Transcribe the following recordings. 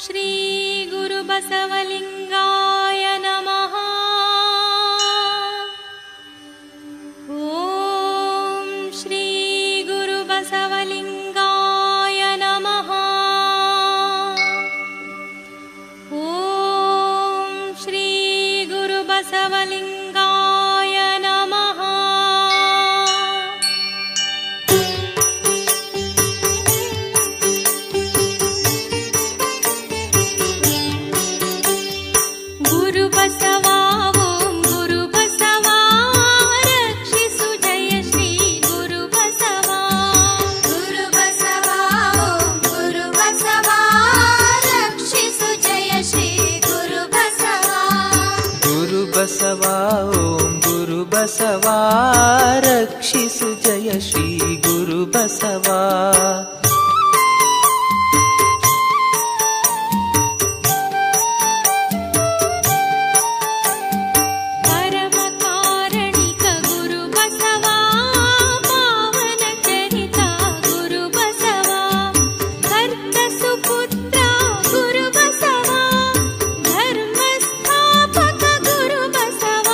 ಶ್ರೀ ಗುರು ಬಸವಲಿಂಗಾಯ ನಮಃ. ಓಂ ಶ್ರೀ ಗುರು ಬಸವಲಿಂಗಾಯ ನಮಃ. ಓಂ ಶ್ರೀ ಗುರು ಬಸವಲಿಂಗಾಯ ನಮಃ. ಗುರು ಬಸವ ಓಂ ಗುರು ಬಸವ ರಕ್ಷಿಸು ಜಯ ಶ್ರೀ ಗುರು ಬಸವ. ಗುರು ಬಸವ ಓಂ ಗುರು ಬಸವ ರಕ್ಷಿಸು ಜಯ ಶ್ರೀ ಗುರು ಬಸವ. ಗುರು ಬಸವ ಓಂ ಗುರು ಬಸವ ರಕ್ಷಿಸು ಜಯ ಶ್ರೀ ಗುರು ಬಸವ. ಪರಮ ಕಾರಣಿಕ ಗುರು ಬಸವ ಪಾವನ ಚರಿತ ಗುರು ಬಸವ. ಕರ್ತ ಸುಪುತ್ರ ಗುರು ಬಸವ ಧರ್ಮ ಸ್ಥಾಪಕ ಗುರು ಬಸವ.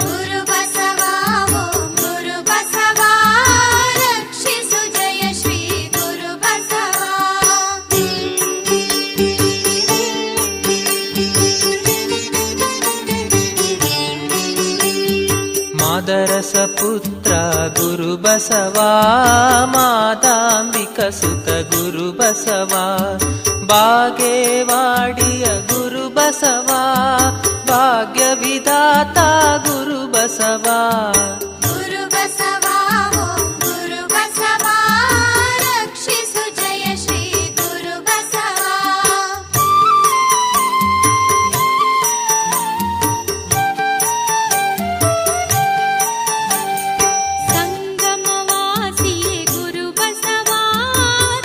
ಗುರು ಬಸವ ಓಂ ಗುರು ಬಸವ ರಕ್ಷಿಸು ಜಯ ಶ್ರೀ ಗುರು ಬಸವ. ಮಾದರಸ ಪುತ್ರ ಗುರು ಬಸವ ಮಾದಾಂಬಿಕ ಸುತ ಗುರು ಬಸವ. ಬಾಗೇವಾಡಿಯ ಗುರು ಬಸವ ಭಾಗ್ಯ ವಿಧಾತ ಗುರು ಬಸವ. ಗುರು ಬಸವ ಓಂ ಗುರು ಬಸವ ರಕ್ಷಿಸು ಜಯ ಶ್ರೀ ಗುರು ಬಸವ. ಸಂಗಮವಾಸಿ ಗುರು ಬಸವ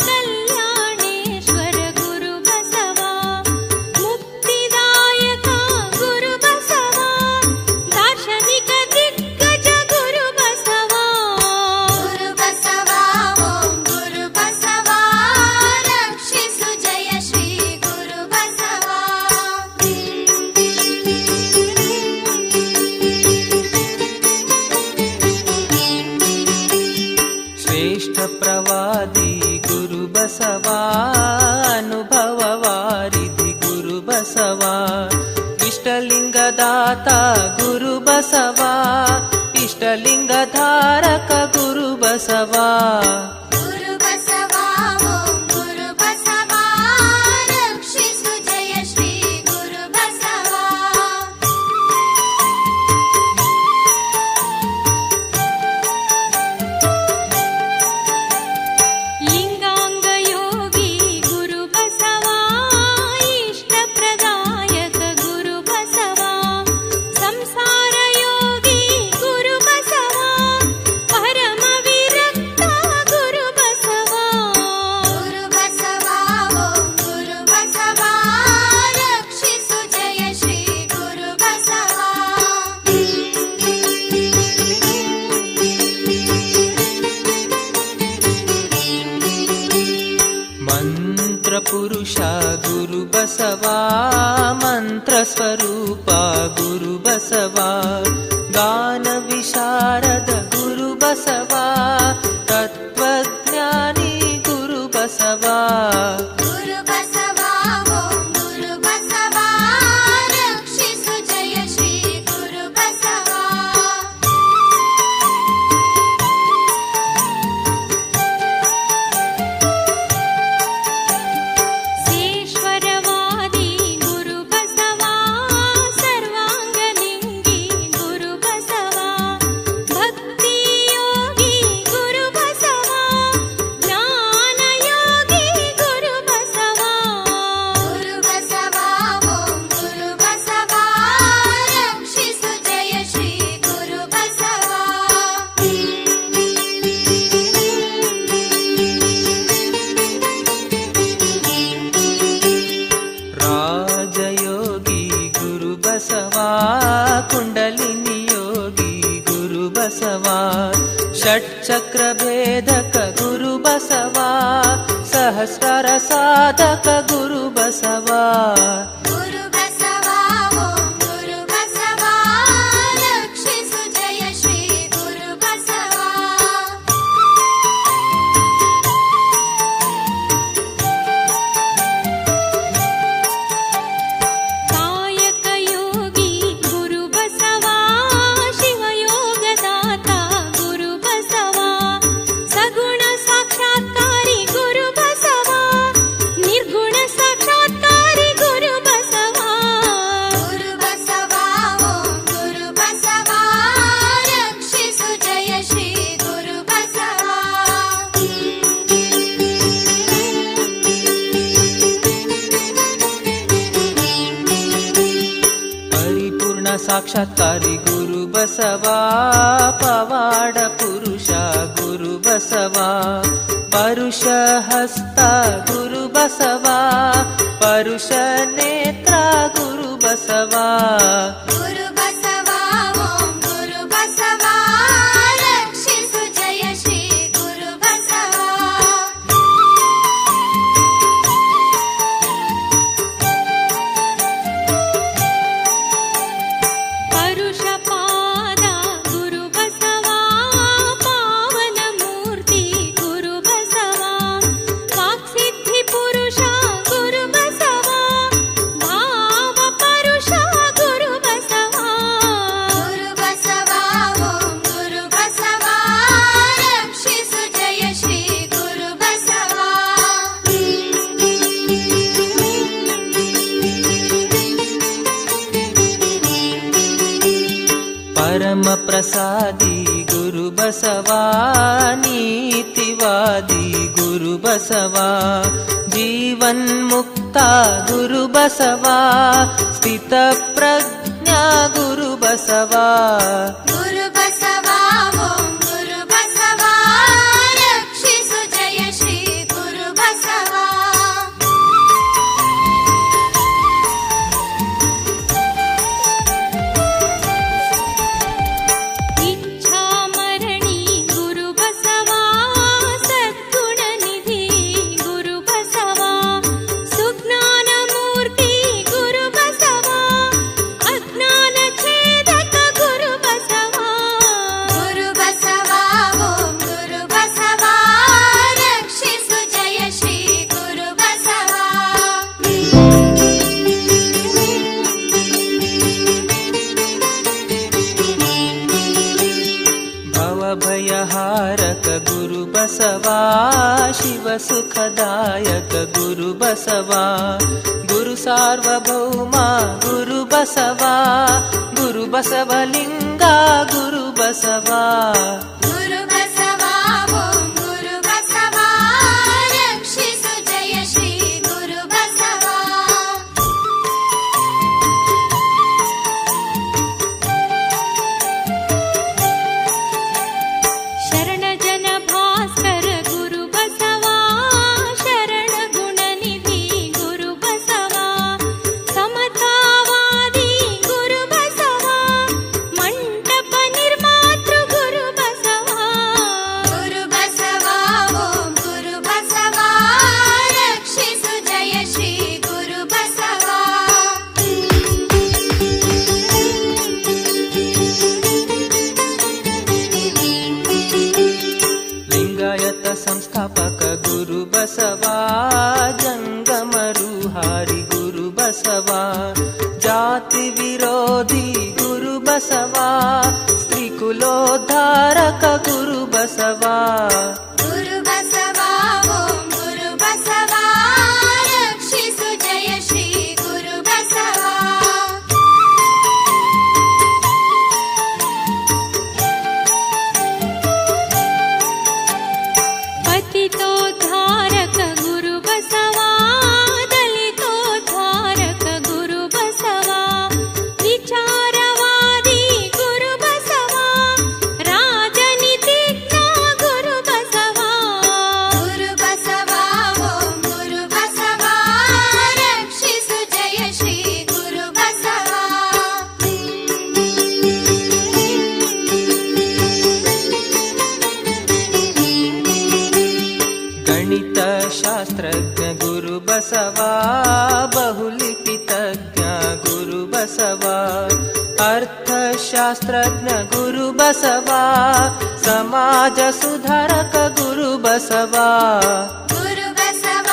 ಕಲ್ಯಾಣೇಶ್ವರ ಗುರು ಬಸವ. ಮುಕ್ತಿದಾಯಕ ಗುರು ಬಸವ ದಾರ್ಶನಿಕ ದಿಗ್ಗಜ ಗುರು ಬಸವ. ಗುರು ಬಸವ ಓಂ ಗುರು ಬಸವ ರಕ್ಷಿಸು ಜಯ ಶ್ರೀ ಗುರು ಬಸವ. ಶ್ರೇಷ್ಠ ಪ್ರವಾದಿ ಗುರು ಬಸವ ಅನುಭವ ವಾರಿಧಿ ಗುರು ಬಸವ. ಇಷ್ಟಲಿಂಗದಾತ ಗುರು ಬಸವ ಇಷ್ಟಲಿಂಗಧಾರಕ ಗುರು ಬಸವ. ಗುರು ಬಸವ ಓಂ ಗುರು ಬಸವ ರಕ್ಷಿಸು ಜಯ ಶ್ರೀ ಗುರು ಬಸವ. ಲಿಂಗಾಂಗ ಯೋಗಿ ಗುರು ಬಸವ ಇಷ್ಟಪ್ರದಾಯಕ ಗುರು ಬಸವ. ಸಂಸಾರ ಯೋಗಿ ಗುರು ಬಸವ ಪರಮ ವಿರಕ್ತ ಗುರು ಬಸವ. ಗುರು ಬಸವ ಓಂ ಗುರು ಬಸವ ರಕ್ಷಿಸು ಜಯ ಶ್ರೀ ಗುರು ಬಸವ. ಮಂತ್ರ ಪುರುಷ ಗುರು ಬಸವ ಮಂತ್ರ ಸ್ವರೂಪ ಗುರು ಬಸವ. ಗಾನ ವಿಶಾರದ ಗುರು ಬಸವ ತತ್ವಜ್ಞಾನಿ ಗುರು ಬಸವ. ಗುರು ಬಸವ ಓಂ ಗುರು ಬಸವ ರಕ್ಷಿಸು ಜಯ ಶ್ರೀ ಗುರು ಬಸವ. ಸೇಶ್ವರವಾದಿ ಗುರು ಬಸವ ಸರ್ವಾಂಗಲಿಂಗಿ ಗುರು ಬಸವ. ಭಕ್ತಿ ಯೋಗಿ ಗುರು ಬಸವ ಜ್ಞಾನ ಯೋಗಿ ಗುರು ಬಸವ. ಗುರು ಬಸವ ಓಂ ಗುರು ಬಸವ ರಕ್ಷಿಸು ಜಯ ಶ್ರೀ ಗುರು ಬಸವ. ರಾಜಯೋಗಿ ಗುರು ಬಸವ ಕುಂಡಲಿನಿ ಯೋಗಿ ಗುರು ಬಸವ. ಷಟ್ಚಕ್ರ ಭೇದಕ ಗುರು ಬಸವ ಸಹಸ್ರಾರ ಸಾಧಕ ಗುರು ಬಸವ. ಸಾಕ್ಷಾತ್ಕಾರಿ ಗುರು ಬಸವ ಪವಾಡ ಪುರುಷ ಗುರು ಬಸವ ಪರುಷ ಹಸ್ತ ಗುರು ಬಸವ ಪರುಷ ನೇತ್ರ ಗುರು ಬಸವ ಗುರು ಬಸವ ಓಂ ಗುರು ಬಸವ ರಕ್ಷಿಸು ಜಯ ಶ್ರೀ ಗುರು ಬಸವ ಪರುಷ ಪಾದ ಗುರು ಬಸವ ಪಾವನ ಮೂರ್ತಿ ಗುರು ಬಸವ ವಾಕ್ಸಿದ್ಧಿ ಪುರುಷ ಗುರು ಬಸವ ಭಾವ ಪರುಷ ಗುರು ಬಸವ ಗುರು ಬಸವ ಓಂ ಗುರು ಬಸವ ರಕ್ಷಿಸು ಜಯ ಶ್ರೀ ಗುರು ಬಸವ ಪರಮ ಪ್ರಸಾದಿ ಗುರು ಬಸವ ನೀತಿವಾದಿ ಗುರು ಬಸವ ಜೀವನ್ಮುಕ್ತ ಗುರು ಬಸವ ಸ್ಥಿತ ಪ್ರಜ್ಞಾ ಗುರು ಬಸವ ಗುರು ಬಸವ ಓಂ ಗುರು ಬಸವ ರಕ್ಷಿಸು ಜಯ ಶ್ರೀ ಗುರು ಬಸವ ಇಚ್ಛಾಮರಣಿ ಗುರು ಬಸವ ಸದ್ಗುಣ ನಿಧಿ ಗುರು ಬಸವ ಸುಜ್ಞಾನ ಮೂರ್ತಿ ಗುರು ಬಸವ ಅಜ್ಞಾನ ಛೇದಕ ಗುರು ಬಸವ ಗುರು ಬಸವ ಓಂ ಗುರು ಬಸವ ರಕ್ಷಿಸು ಜಯ ಶ್ರೀ ಗುರು ಬಸವ ಭವಭಯಹಾರಕ ಗುರು ಬಸವ ಶಿವ ಸುಖದಾಯಕ ಗುರು ಬಸವ ಗುರು ಸಾರ್ವಭೌಮ ಗುರು ಬಸವ ಗುರು ಬಸವಲಿಂಗ ಗುರು ಬಸವ ಗುರು ಬಸವ ಓಂ ಗುರು ಬಸವ ರಕ್ಷಿಸು ಜಯ ಶ್ರೀ ಗುರು ಬಸವ ಶರಣ ಜನ ಭಾಸ್ಕರ ಗುರು ಬಸವ ಶರಣ ಗುಣ ನಿಧಿ ಗುರು ಬಸವ ಸಮತಾವಾದಿ ಗುರು ಬಸವ ಮಂಟಪ ನಿರ್ಮಾತೃ ಗುರು ಬಸವ ಗುರು ಬಸವ ಓಂ ಗುರು ಬಸವ ರಕ್ಷಿಸು ಜಯ ಶ್ರೀ ಗುರು ಬಸವ ಲಿಂಗಾಯತ ಸಂಸ್ಥಾಪಕ ಗುರು ಬಸವ ಜಂಗಮ ರೂಹಾರಿ ಗುರು ಬಸವ ಜಾತಿ ವಿರೋಧಿ ಗುರು ಬಸವ ಸ್ತ್ರೀ ಕುಲೋದ್ಧಾರಕ ಗುರು ಬಸವ ಗುರು ಬಸವ ಓಂ ಗುರು ಬಸವ ರಕ್ಷಿಸು ಜಯ ಶ್ರೀ ಗುರು ಬಸವ ಪತಿತೋದ್ಧಾರಕ ಗುರು ಬಸವ ದಲಿತೋದ್ಧಾರಕ ಗುರು ಬಸವ ವಿಚಾರವಾದಿ ಗುರು ಬಸವ ರಾಜನೀತಿಜ್ಞ ಗುರು ಬಸವ ಗುರು ಬಸವ ಓಂ ಗುರು ಬಸವ ರಕ್ಷಿಸು ಜಯ ಶ್ರೀ ಗುರು ಬಸವ ಗಣಿತ ಶಾಸ್ತ್ರಜ್ಞ ಗುರು ಬಸವ ಬಹುಲಿಪಿತಜ್ಞ ಗುರು ಬಸವ ಅರ್ಥಶಾಸ್ತ್ರಜ್ಞ ಗುರು ಬಸವ ಸಮಾಜ ಸುಧಾರಕ ಗುರು ಬಸವ ಗುರು ಬಸವ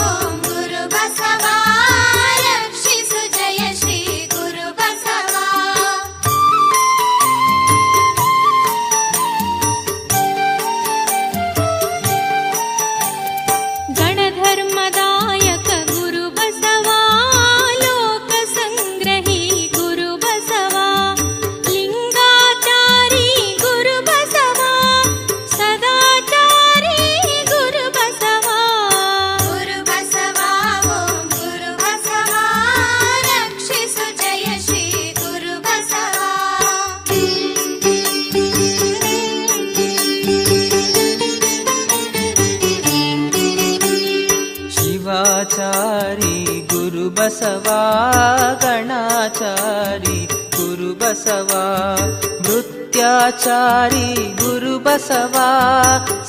ಓಂ ಗುರು ಬಸವ ರಕ್ಷಿಸು ಜಯ ಶ್ರೀ ಗುರು ಬಸವ ಗಣಧರ್ಮದಾಯಕ ಗುರು ಬಸವ ಲೋಕ ಸಂಗ್ರಹಿ ಗುರು ಬಸವ ಲಿಂಗಾಚಾರಿ ಗುರು ಬಸವ ಸದಾಚಾರಿ ಗುರು ಬಸವ ಶಿವಾಚಾರಿ ಗುರು ಬಸವ ಗಣಾಚಾರಿ ಗುರು ಬಸವ ನೃತ್ಯಾಚಾರಿ ಗುರು ಬಸವ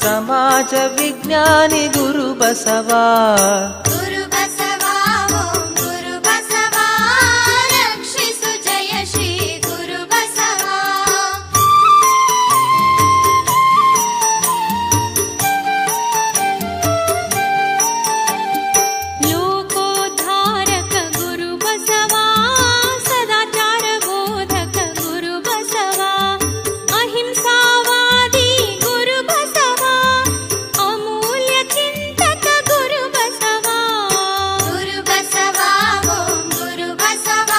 ಸಮಾಜ ವಿಜ್ಞಾನಿ ಗುರು ಬಸವ ಗುರು ಬಸವ ಓಂ ಗುರು ಬಸವ ರಕ್ಷಿಸು ಜಯ ಶ್ರೀ ಗುರು ಬಸವ ಲೋಕೋದ್ಧಾರಕ ಗುರು ಬಸವ ಸದಾಚಾರ ಬೋಧಕ ಗುರು ಬಸವ ಅಹಿಂಸಾವಾದಿ ಗುರು ಬಸವ ಅಮೂಲ್ಯ ಚಿಂತಕ ಗುರು ಬಸವ ಗುರು ಬಸವ ಓಂ ಗುರು ಬಸವ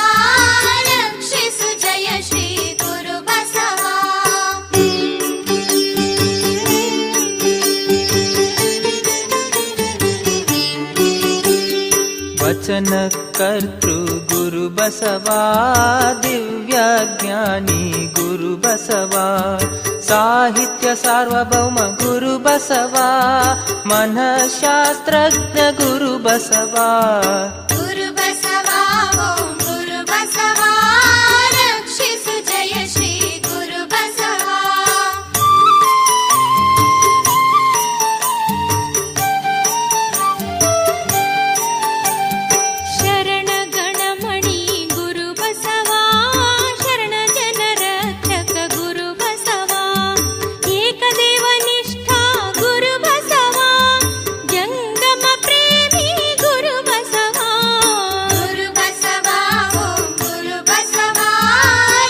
ರಕ್ಷಿಸು ಜಯ ಶ್ರೀ ಗುರು ಬಸವ ವಚನ ಕರ್ತೃ ಗುರು ಬಸವ ದಿವ್ಯ ಜ್ಞಾನಿ ಗುರು ಬಸವ ಸಾಹಿತ್ಯ ಸಾರ್ವಭೌಮ ಗುರು ಬಸವ ಮನಃಶಾಸ್ತ್ರಜ್ಞ ಗುರು ಬಸವ ಗುರು ಬಸವ ಓಂ ಗುರು ಬಸವ ರಕ್ಷಿಸು ಜಯ ಶ್ರೀ ಗುರು ಬಸವ ಶರಣ ಗಣಮಣಿ ಗುರು ಬಸವ ಶರಣ ಜನ ರಕ್ಷಕ ಗುರು ಬಸವ ಏಕದೇವ ನಿಷ್ಠಾ ಗುರು ಬಸವ ಜಂಗಮ ಪ್ರೇಮಿ ಗುರು ಬಸವ ಗುರು ಬಸವ ಓಂ ಗುರು ಬಸವ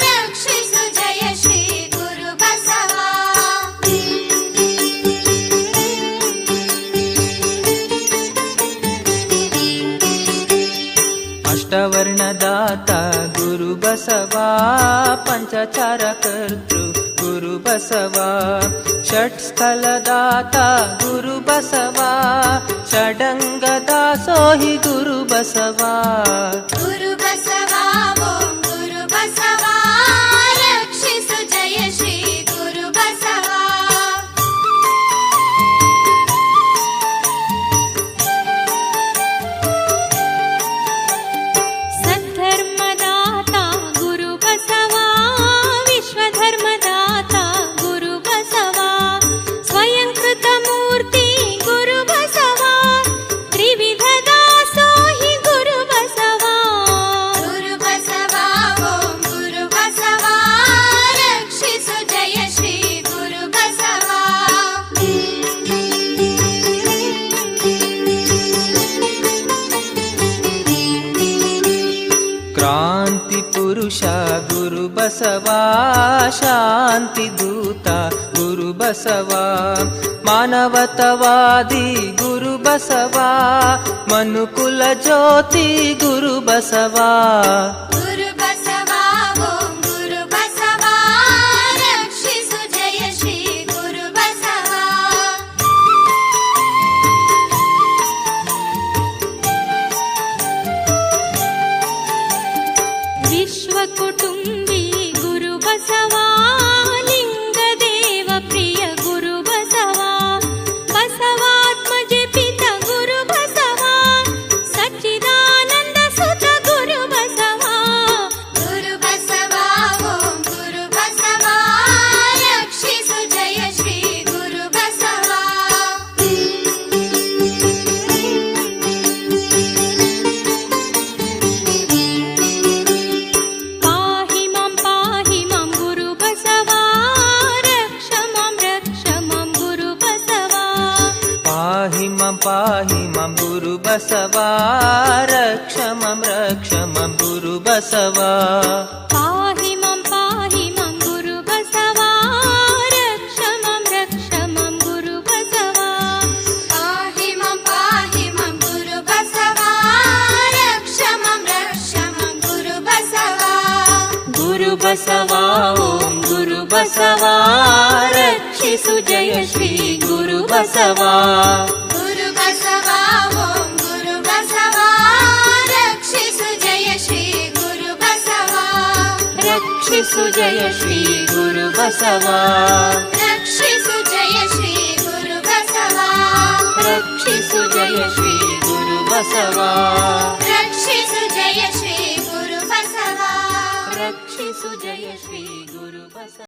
ರಕ್ಷಿಸು ಜಯ ಶ್ರೀ ಗುರು ಬಸವ ಅಷ್ಟವರ್ಣದಾತ ಗುರು ಬಸವ ಪಂಚಚಾರ ಕರ್ತೃ ಗುರು ಬಸವ ಷಟ್ಸ್ಥಲದಾತ ಗುರು ಬಸವ ಷಡಂಗ ದಾಸೋಹಿ ಗುರು ಬಸವ ಗುರು ಬಸವ ಓಂ ಗುರು ಬಸವ ರಕ್ಷಿಸು ಜಯ ಶ್ರೀ ಗುರು ಬಸವ ಸದ್ಧರ್ಮದಾತ ಗುರು ಬಸವ ವಿಶ್ವಧರ್ಮದಾತ ಗುರು ಬಸವ ಸ್ವಯಂಕೃತ ಮೂರ್ತಿ ಗುರು ಬಸವ ತ್ರಿವಿಧ ದಾಸೋಹಿ ಗುರು ಬಸವ ಗುರು ಬಸವ ಓಂ ಗುರು ಬಸವ ರಕ್ಷಿಸು ಜಯ ಶ್ರೀ ಗುರು ಬಸವ ಕ್ರಾಂತಿ ಪುರುಷ ಗುರು ಬಸವ ಶಾಂತಿ ದೂತ ಗುರು ಬಸವ ಮಾನವತವಾದಿ ಗುರು ಬಸವ ಮನುಕುಲ ಜ್ಯೋತಿ ಗುರು ಬಸವ ಗುರು ಬಸವ ಓಂ ಗುರು ಬಸವ ರಕ್ಷಿಸು ಜಯ ಶ್ರೀ ಗುರು ಬಸವ ವಿಶ್ವ ಕುಟುಂಬಿ ಗುರು ಬಸವ ಲಿಂಗದೇವ ಪ್ರಿಯ ಗುರು ಬಸವ ಬಸವಾತ್ಮಜ ಪಿತ ಗುರು ಬಸವ ಸಚ್ಚಿದಾನಂದ ಸುತ ಗುರು ಬಸವ ಗುರು ಬಸವ ಓಂ ಗುರು ಬಸವ ರಕ್ಷಿಸು ಜಯ ಶ್ರೀ ಗುರು ಬಸವ ಪಾಹಿ ಮಾಂ ಗುರು ಬಸವ ರಕ್ಷ ಮಾಂ ಗುರು ಬಸವ ಪಾಹಿ ಮಾಂ ಗುರು ಬಸವ ರಕ್ಷ ಮಾಂ ಗುರು ಬಸವ ಪಾಹಿ ಮಾಂ ಗುರು ಬಸವ ರಕ್ಷ ಮಾಂ ಗುರು ಬಸವ ಪಾಹಿ ಮಾಂ ಗುರು ಬಸವ ರಕ್ಷ ಮಾಂ ಗುರು ಬಸವ ಗುರು ಬಸವ ಓಂ ಗುರು ಬಸವ ರಕ್ಷಿಸು ಜಯ ಶ್ರೀ ಗುರು ಬಸವ ಗುರು ಬಸವ ಓಂ ಗುರು ಬಸವ ರಕ್ಷಿಸು ಜಯ ಶ್ರೀ ಗುರು ಬಸವ ರಕ್ಷಿಸು ಜಯ ಶ್ರೀ ಗುರು ಬಸವ ರಕ್ಷಿಸು ಜಯ ಶ್ರೀ ಗುರು ಬಸವ ರಕ್ಷಿಸು ಜಯ ಶ್ರೀ ಗುರು ಬಸವ ಬಸವ ರಕ್ಷಿಸು ಜಯ ಶ್ರೀ ಗುರು ಬಸವ ರಕ್ಷಿಸು ಜಯ ಶ್ರೀ ಗುರು ಬಸವ